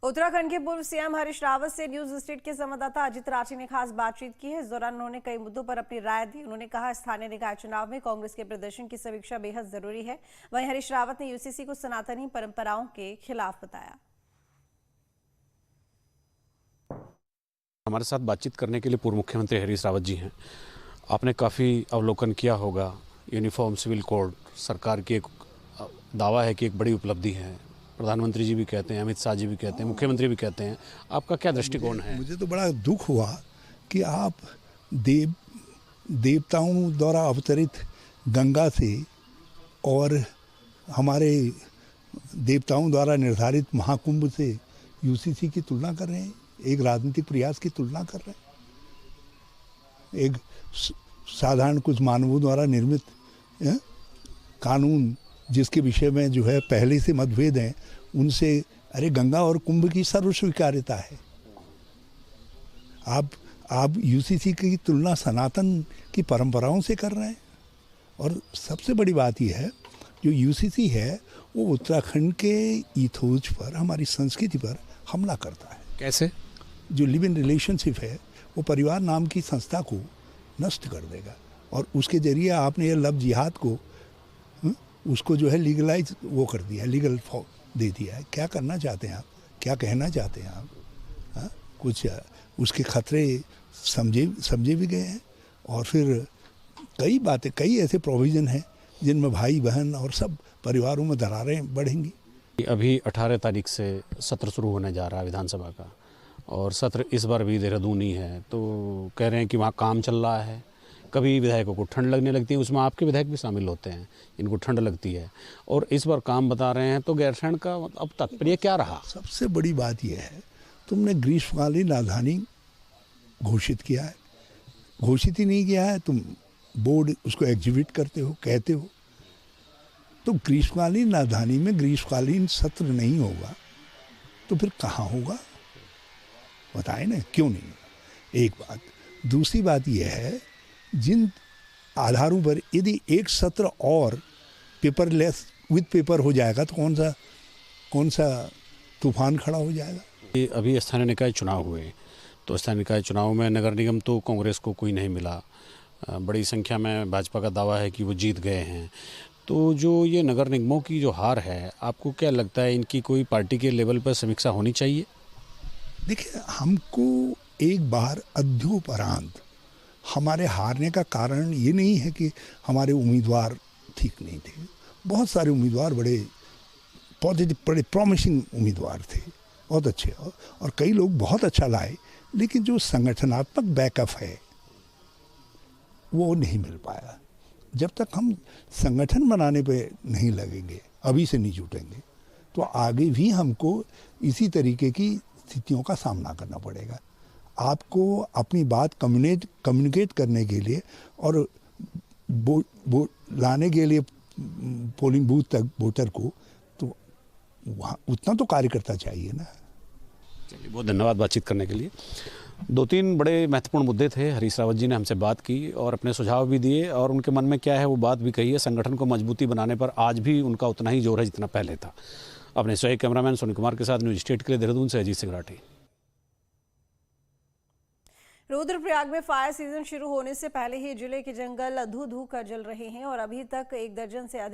उत्तराखंड के पूर्व सीएम हरीश रावत से न्यूज स्टेट के संवाददाता अजित राठी ने खास बातचीत की है। इस दौरान उन्होंने कई मुद्दों पर अपनी राय दी। उन्होंने कहा, स्थानीय निकाय चुनाव में कांग्रेस के प्रदर्शन की समीक्षा बेहद जरूरी है। वहीं हरीश रावत ने यूसीसी को सनातनी परंपराओं के खिलाफ बताया। हमारे साथ बातचीत करने के लिए पूर्व मुख्यमंत्री हरीश रावत जी हैं। आपने काफ़ी अवलोकन किया होगा। यूनिफॉर्म सिविल कोड सरकार की एक दावा है कि एक बड़ी उपलब्धि है। प्रधानमंत्री जी भी कहते हैं, अमित शाह जी भी कहते हैं, मुख्यमंत्री भी कहते हैं। आपका क्या दृष्टिकोण है? मुझे तो बड़ा दुख हुआ कि आप देवताओं द्वारा अवतरित गंगा से और हमारे देवताओं द्वारा निर्धारित महाकुंभ से यूसीसी की तुलना कर रहे हैं, एक राजनीतिक प्रयास की तुलना कर रहे हैं। एक साधारण कुछ मानवों द्वारा निर्मित कानून जिसके विषय में जो है पहले से मतभेद हैं, उनसे अरे गंगा और कुंभ की सर्वस्वीकार्यता है। आप यूसीसी की तुलना सनातन की परंपराओं से कर रहे हैं। और सबसे बड़ी बात यह है, जो यूसीसी है वो उत्तराखंड के इथोज पर, हमारी संस्कृति पर हमला करता है। कैसे? जो लिव इन रिलेशनशिप है वो परिवार नाम की संस्था को नष्ट कर देगा। और उसके जरिए आपने ये लव जिहाद को उसको जो है लीगलाइज वो कर दिया, लीगल दे दिया है। क्या करना चाहते हैं आप? क्या कहना चाहते हैं आप? कुछ उसके खतरे समझे भी गए हैं। और फिर कई बातें, कई ऐसे प्रोविज़न हैं जिनमें भाई बहन और सब परिवारों में दरारें बढ़ेंगी। अभी 18 तारीख से सत्र शुरू होने जा रहा है विधानसभा का, और सत्र इस बार भी देहरादून ही है। तो कह रहे हैं कि वहाँ काम चल रहा है। कभी विधायकों को ठंड लगने लगती है, उसमें आपके विधायक भी शामिल होते हैं, इनको ठंड लगती है। और इस बार काम बता रहे हैं, तो गैरसैंण का अब तात्पर्य क्या रहा? सबसे बड़ी बात यह है, तुमने ग्रीष्मकालीन राजधानी घोषित किया है, घोषित ही नहीं किया है, तुम बोर्ड उसको एग्जीक्यूट करते हो, कहते हो। तो ग्रीष्मकालीन राजधानी में ग्रीष्मकालीन सत्र नहीं होगा तो फिर कहाँ होगा? बताए ना, क्यों नहीं? एक बात। दूसरी बात यह है, जिन आधारों पर यदि एक सत्र और पेपरलेस विद पेपर हो जाएगा तो कौन सा तूफान खड़ा हो जाएगा। अभी स्थानीय निकाय चुनाव हुए, तो स्थानीय निकाय चुनाव में नगर निगम तो कांग्रेस को कोई नहीं मिला। बड़ी संख्या में भाजपा का दावा है कि वो जीत गए हैं। तो जो ये नगर निगमों की जो हार है, आपको क्या लगता है इनकी कोई पार्टी के लेवल पर समीक्षा होनी चाहिए? देखिए, हमको एक बार अद्योपरांत हमारे हारने का कारण ये नहीं है कि हमारे उम्मीदवार ठीक नहीं थे। बहुत सारे उम्मीदवार बड़े पॉजिटिव, बड़े प्रॉमिसिंग उम्मीदवार थे, बहुत अच्छे, और कई लोग बहुत अच्छा लाए। लेकिन जो संगठनात्मक बैकअप है वो नहीं मिल पाया। जब तक हम संगठन बनाने पे नहीं लगेंगे, अभी से नहीं जुटेंगे, तो आगे भी हमको इसी तरीके की स्थितियों का सामना करना पड़ेगा। आपको अपनी बात कम्युनिकेट करने के लिए और लाने के लिए पोलिंग बूथ तक वोटर को, तो वहाँ उतना तो कार्यकर्ता चाहिए ना। चलिए, बहुत धन्यवाद बातचीत करने के लिए। 2-3 बड़े महत्वपूर्ण मुद्दे थे। हरीश रावत जी ने हमसे बात की और अपने सुझाव भी दिए, और उनके मन में क्या है वो बात भी कही है। संगठन को मजबूती बनाने पर आज भी उनका उतना ही जोर है जितना पहले था। अपने सहयोगी कैमरामैन सोनी कुमार के साथ न्यूज स्टेट के लिए देहरादून से अजीत सिंह राठी। रुद्रप्रयाग में फायर सीजन शुरू होने से पहले ही जिले के जंगल धू धू कर जल रहे हैं और अभी तक 1 दर्जन से अधिक